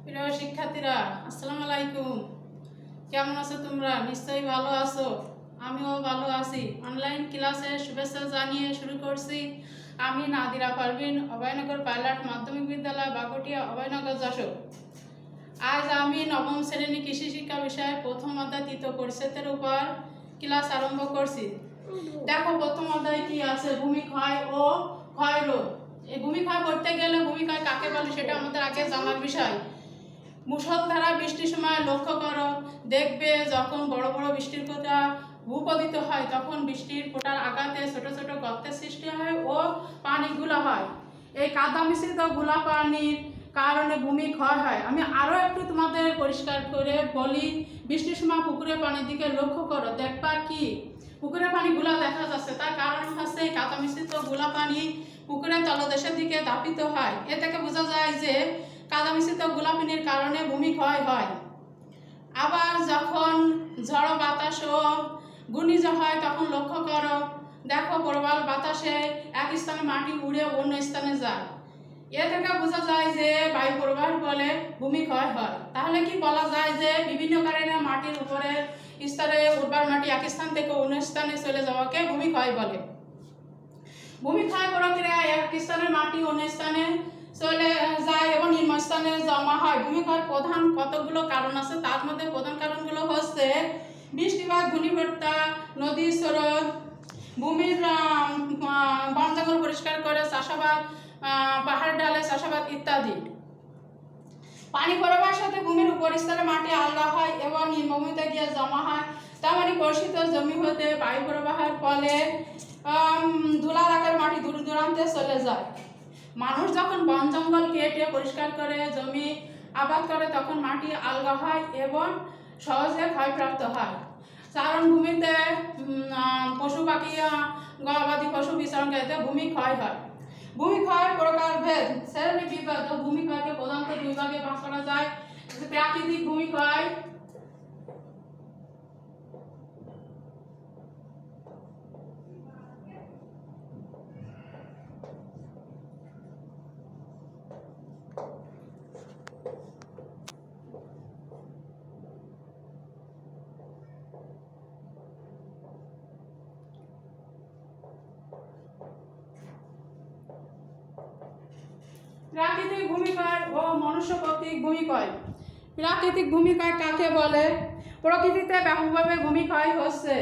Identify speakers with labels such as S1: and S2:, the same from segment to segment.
S1: প্রিয় শিক্ষার্থীরা, আসসালামু আলাইকুম। কেমন আছো তোমরা? নিশ্চয়ই ভালো আছো। আমিও ভালো আছি। অনলাইন ক্লাসে শুভেচ্ছা জানিয়ে শুরু করছি। আমি নাদিরা পারভিন, অভয়নগর পাইলট মাধ্যমিক বিদ্যালয়, বাগটিয়া, অভয়নগর, যশোর। আজ আমি নবম শ্রেণী কৃষি শিক্ষা বিষয়ে প্রথম অধ্যায় তৃতীয় পরিচ্ছেদের উপর ক্লাস আরম্ভ করছি। দেখো, প্রথম অধ্যায় কি আছে? ভূমিক্ষয় ও ক্ষয়রোধ। এই ভূমিক্ষয় করতে গেলে ভূমিক্ষয় কাকে বলে সেটা আমাদের আগে জানার বিষয়। মুষলধারা বৃষ্টির সময় লক্ষ্য করো, দেখবে যখন বড় বড় বৃষ্টির ফোঁটা ভূপতিত হয় তখন বৃষ্টির ফোঁটার আঘাতে ছোট ছোট গর্তের সৃষ্টি হয় ও পানিগুলো হয়। এই কাদা মিশ্রিত গুলা পানির কারণে ভূমি ক্ষয় হয়। আমি আরও একটু তোমাদের পরিষ্কার করে বলি। বৃষ্টির সময় পুকুরের পানির দিকে লক্ষ্য করো, দেখবা কি পুকুরের পানিগুলা দেখা যাচ্ছে। তার কারণ হচ্ছে কাদা মিশ্রিত গুলা পানি পুকুরের তলদেশের দিকে ধাপিত হয়। এ থেকে বোঝা যায় যে কাদা মিশ্রিত গোলাপিনির কারণে ভূমি ক্ষয় হয়। আবার যখন ঝড় বাতাস ও ঘূর্ণিঝড় হয় তখন লক্ষ্য করো, দেখো প্রবল বাতাসে এক স্থানে মাটি উড়ে অন্য স্থানে যায়। এ থেকে বোঝা যায় যে বায়ু প্রবাহের ফলে ভূমি ক্ষয় হয়। তাহলে কি বলা যায় যে বিভিন্ন কারণে মাটির উপরে স্তরে উর্বর মাটি এক স্থান থেকে অন্য স্থানে চলে যাওয়াকে ভূমি ক্ষয় বলে। ভূমি ক্ষয় প্রক্রিয়ায় এক স্থানের মাটি অন্য স্থানে চলে যায় এবং নিম্ন স্থানে জমা হয়। ভূমিক্ষয়ের প্রধান কতগুলো কারণ আছে, তার মধ্যে প্রধান কারণগুলো হচ্ছে বৃষ্টিপাত, ঘূর্ণিঝড়, নদী স্রোত, ভূমির বন জঙ্গল পরিষ্কার করে চাষাবাদ, পাহাড় ঢালে চাষাবাদ ইত্যাদি। পানি প্রবাহের সাথে ভূমির উপরিস্তরে মাটি আলগা হয় এবং নিম্নভূমিতে গিয়ে জমা হয়। তার মানে কর্ষিত জমি হতে বায়ু প্রবাহের ফলে ধুলার আকার মাটি দূর দূরান্তে চলে যায়। মানুষ যখন বন জঙ্গল কেটে পরিষ্কার করে জমি আবাদ করে তখন মাটি আলগা হয় এবং সহজে ক্ষয়প্রাপ্ত হয়। চারণভূমিতে পশু পাখি, গবাদি পশু বিচরণ করতে ভূমি ক্ষয় হয়। ভূমি ক্ষয়ের প্রকারভেদ শ্রেণী বিভাগ। ভূমি ক্ষয়কে প্রধানত দুই ভাগে ভাগ করা যায়। প্রাকৃতিক ভূমি ক্ষয়, প্রাকৃতিক ভূমিক্ষয় ও মনুষ্য কর্তৃক ভূমিক্ষয়। প্রাকৃতিক ভূমিক্ষয় কাকে বলে? প্রকৃতিতে ব্যাপকভাবে ভূমিক্ষয় হচ্ছে।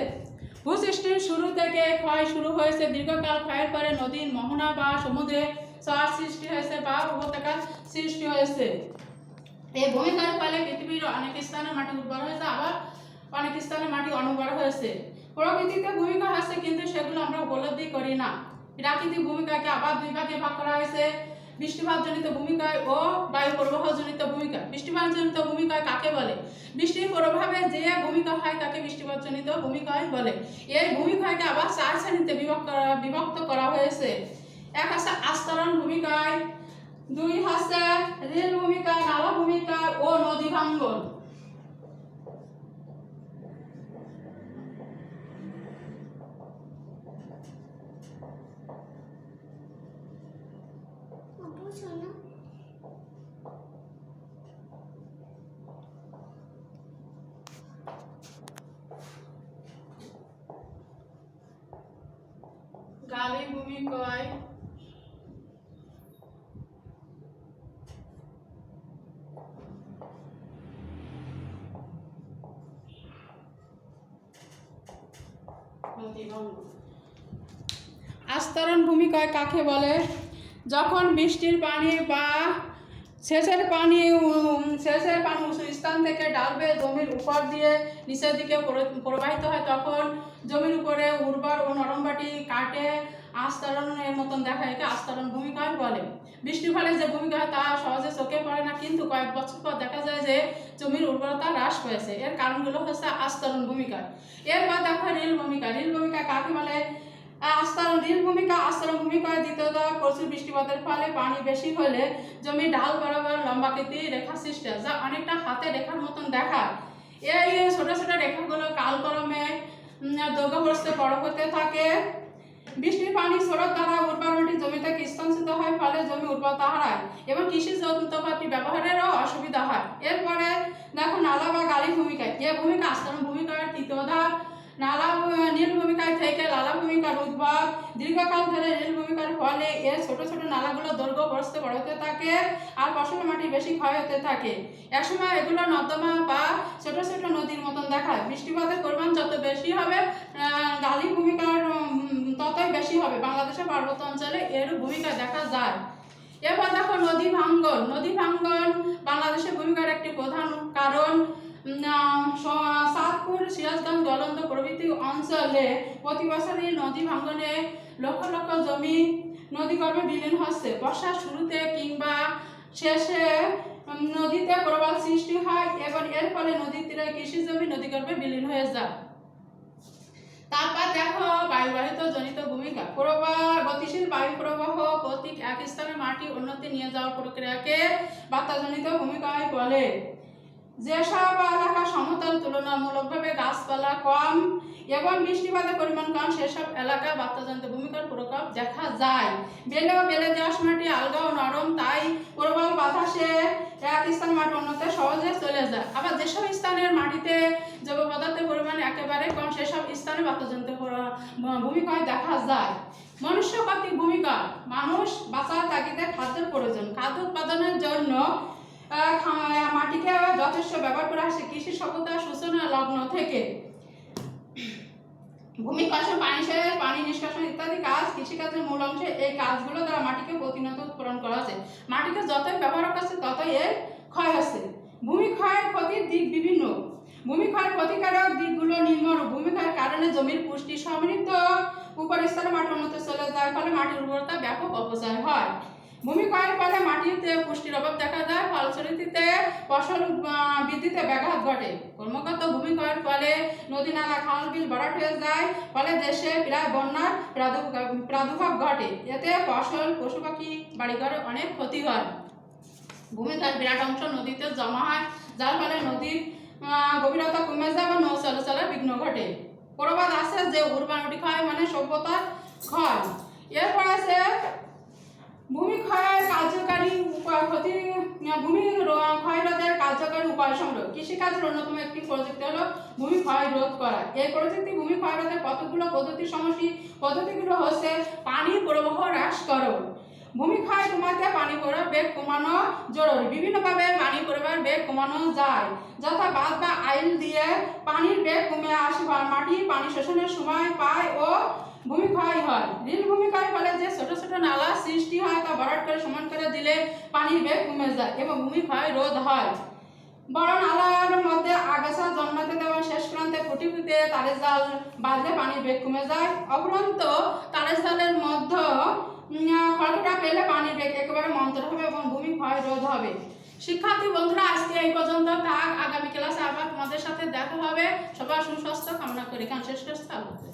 S1: ভূসৃষ্টির শুরু থেকে ক্ষয় শুরু হয়েছে। দীর্ঘকাল ক্ষয়ের পরে নদীর মোহনা বা সমুদ্রে চর সৃষ্টি হয়েছে বা উপত্যকার সৃষ্টি হয়েছে। এই ভূমিক্ষয়ের ফলে পৃথিবীর অনেক স্থানে মাটি উর্বর হয়েছে, আবার অনেক স্থানে মাটি অনুর্বর হয়েছে। প্রকৃতিতে ভূমিক্ষয় হচ্ছে কিন্তু সেগুলো আমরা উপলব্ধি করি না। প্রাকৃতিক ভূমিক্ষয়কে আবার দুই ভাগে ভাগ করা হয়েছে: বৃষ্টিপাতজনিত ভূমিক্ষয় ও বায়ু প্রবাহজনিত ভূমিক্ষয়। বৃষ্টিপাতজনিত ভূমিক্ষয় কাকে বলে? বৃষ্টির প্রভাবে যে ভূমিক্ষয় হয় তাকে বৃষ্টিপাতজনিত ভূমিক্ষয় বলে। এই ভূমিক্ষয়কে আবার চার শ্রেণীতে বিভক্ত করা হয়েছে। এক হচ্ছে আস্তরণ ভূমিক্ষয়, দুই হচ্ছে রেল ভূমিক্ষয়, নালা ভূমিক্ষয় ও নদী ভাঙ্গন। গালি ভূমিক্ষয়, আস্তরণ ভূমিক্ষয় কাকে বলে? যখন বৃষ্টির পানি বা সেচের পানি উঁচু স্থান থেকে ঢাল বেয়ে জমির উপর দিয়ে নিচের দিকে প্রবাহিত হয় তখন জমির উপরে উর্বর ও নরম মাটি কাটে আস্তরণের মতন দেখা, একে আস্তরণ ভূমিক্ষয় বলে। বৃষ্টির ফলে যে ভূমিক্ষয় তা সহজে চোখে পড়ে না, কিন্তু কয়েক বছর পর দেখা যায় যে জমির উর্বরতা হ্রাস পেয়েছে। এর কারণগুলো হচ্ছে আস্তরণ ভূমিক্ষয়। এরপর দেখো রেল ভূমিক্ষয়। রেল ভূমিক্ষয় কাকে বলে? রেল ভূমিক্ষয় আস্তরণ ভূমিক্ষয়। দ্বিতীয়ত, প্রচুর বৃষ্টিপাতের ফলে পানি বেশি হলে জমি ঢাল বরাবর লম্বাকৃতি রেখা সৃষ্টি হয়, যা অনেকটা হাতে রেখার মতন দেখায়। এই ছোট ছোট রেখাগুলো কালক্রমে দৈর্ঘ্য প্রস্থে বড় হতে থাকে। বৃষ্টির পানি স্রোত দ্বারা উর্বর মাটি জমি থেকে স্থানান্তরিত হয়, ফলে জমি উর্বরতা হারায় এবং কৃষি যন্ত্রপাতি ব্যবহারেরও অসুবিধা হয়। এ ভূমিকা আস্তরণ ভূমিকার তৃতীয় ধাপ। নীল ভূমিকায় থেকে লালা ভূমিকার উদ্ভব। দীর্ঘকাল ধরে নীল ভূমিকার ফলে এর ছোট ছোট নালাগুলো দৈর্ঘ্য প্রস্থ বড় হতে থাকে আর ফসল মাটি বেশি ক্ষয় হতে থাকে। একসময় এগুলো নর্দমা বা ছোট ছোট নদীর মতন দেখায়। বৃষ্টিপাতের পরিমাণ যত বেশি হবে গালি ভূমিকার ততই বেশি হবে। বাংলাদেশের পার্বত্য অঞ্চলে এর ভূমিকা দেখা যায়। এবার দেখো নদী ভাঙ্গন। নদী ভাঙ্গন বাংলাদেশের ভূমিকার একটি প্রধান কারণ। চাঁদপুর, সিরাজগঞ্জ, গলন্দ প্রভৃতি অঞ্চলে প্রতি বছরই নদী ভাঙ্গনে লক্ষ লক্ষ জমি নদীগর্ভে বিলীন হচ্ছে। বর্ষার শুরুতে কিংবা শেষে নদীতে প্রবাল সৃষ্টি হয় এবং এর ফলে নদীর তীরে কৃষি জমি নদীগর্ভে বিলীন হয়ে যায়। তারপর দেখো বায়ুবাহিত জনিত ভূমিকা। গতিশীল বায়ু প্রবাহ কর্তৃক এক স্থানে মাটি অন্যত্র নিয়ে যাওয়ার প্রক্রিয়াকে বাতাসজনিত ভূমিকা বলে। যেসব এলাকা সমতল তুলনামূলকভাবে গাছপালা কম এবং বৃষ্টিপাতের পরিমাণ কম সেসব এলাকা বাতাসজনিত ভূমিকার প্রকোপ দেখা যায়। বেলে দেওয়ার সময়টি আলগা ও নরম, তাই প্রবল বাতাসে এক স্থান মাটি অন্যত্র সহজে চলে যায়। আবার যেসব স্থানের মাটিতে জৈব পদার্থের পরিমাণ একেবারে কম সেসব স্থানে বাতাসজনিত ভূমিকায় দেখা যায়। মনুষ্য কর্তৃক ভূমিকা। মানুষ বাঁচার তাগিদে খাদ্যের প্রয়োজন। খাদ্য উৎপাদনের জন্য মাটিকে যথেষ্ট ব্যবহার করা আসে কৃষি সভ্যতার সূচনা লগ্ন থেকে। ভূমি কষণ, পানি সেচ, পানি নিষ্কাশন ইত্যাদি কাজ কৃষিকাজের মূল অংশ। এই কাজগুলো দ্বারা মাটিকে প্রতিনিয়ত উৎপাদন করা হচ্ছে। মাটিকে যতই ব্যবহার করছে ততই এর ক্ষয় হচ্ছে। ভূমি ক্ষয়ের ক্ষতির দিক বিভিন্ন। ভূমি ক্ষয়ের ক্ষতিকারক দিকগুলো নিম্নরূপ। ভূমি ক্ষয়ের কারণে জমির পুষ্টি সমৃদ্ধ উপরিস্তরে মাটি অন্যত্র চলে যায়, ফলে মাটির উর্বরতা ব্যাপক অপচয় হয়। ভূমি ক্ষয়ের ফলে মাটিতে পুষ্টির অভাব দেখা যায়, ফলশ্রুতিতে ফসল বৃদ্ধিতে ব্যাঘাত ঘটে। ক্রমাগত ভূমি ক্ষয়ের ফলে নদী, নালা, খাল, বিল ভরাট হয়ে যায়, ফলে দেশে প্রায় বন্যার প্রাদুর্ভাব ঘটে। এতে ফসল, পশু পাখি, বাড়িঘরে অনেক ক্ষতি হয়। ভূমিক্ষয়ের বিরাট অংশ নদীতে জমা হয়, যার ফলে নদীর গভীরতা কমে যায় বা নৌ চলাচলের বিঘ্ন ঘটে। প্রবাদ আছে যে উর্বাণটি ক্ষয় মানে সভ্যতার ক্ষয়। এরপর আছে ভূমি ক্ষয়ের কার্যকারী উপায়। ভূমি ক্ষয় রোধের কার্যকারী উপায় সংগ্রহ। কৃষিকাজের অন্যতম একটি প্রযুক্তি হলো ভূমি ক্ষয় রোধ করা। এই প্রযুক্তি ভূমি ক্ষয় রোধের কতগুলো পদ্ধতিগুলো হচ্ছে: পানির প্রবাহ হ্রাসকরণ। ভূমি ক্ষয় কমাতে পানি প্রবাহের বেগ কমানো জরুরি। বিভিন্নভাবে পানি প্রবাহের বেগ কমানো যায়, যথা বাঁধ বা আইল দিয়ে পানির বেগ কমে আসে, মাটি পানি শোষণের সময় পায় ও ভূমি ক্ষয় হয়। নীল ভূমিক্ষয়ের ফলে যে ছোট ছোট নালা সৃষ্টি হয় তা ভরাট করে সমান করে দিলে পানির বেগ কমে যায় এবং ভূমি ক্ষয় রোধ হয়। বড় নালার মধ্যে আগাছা জন্মাতে দেওয়া, শেষ প্রান্তে ফুটি ফুটে তারের জাল বাঁধলে পানির বেগ কমে যায়। অপরন্ত তারের জালের মধ্যে খড়কুটা পেলে পানির বেগ একেবারে মন্থর হবে এবং ভূমি ক্ষয় রোধ হবে। শিক্ষার্থী বন্ধুরা, আজকে এই পর্যন্ত থাক। আগামী ক্লাসে আবার তোমাদের সাথে দেখা হবে। সবার সুস্বাস্থ্য কামনা করি। শেষ করতে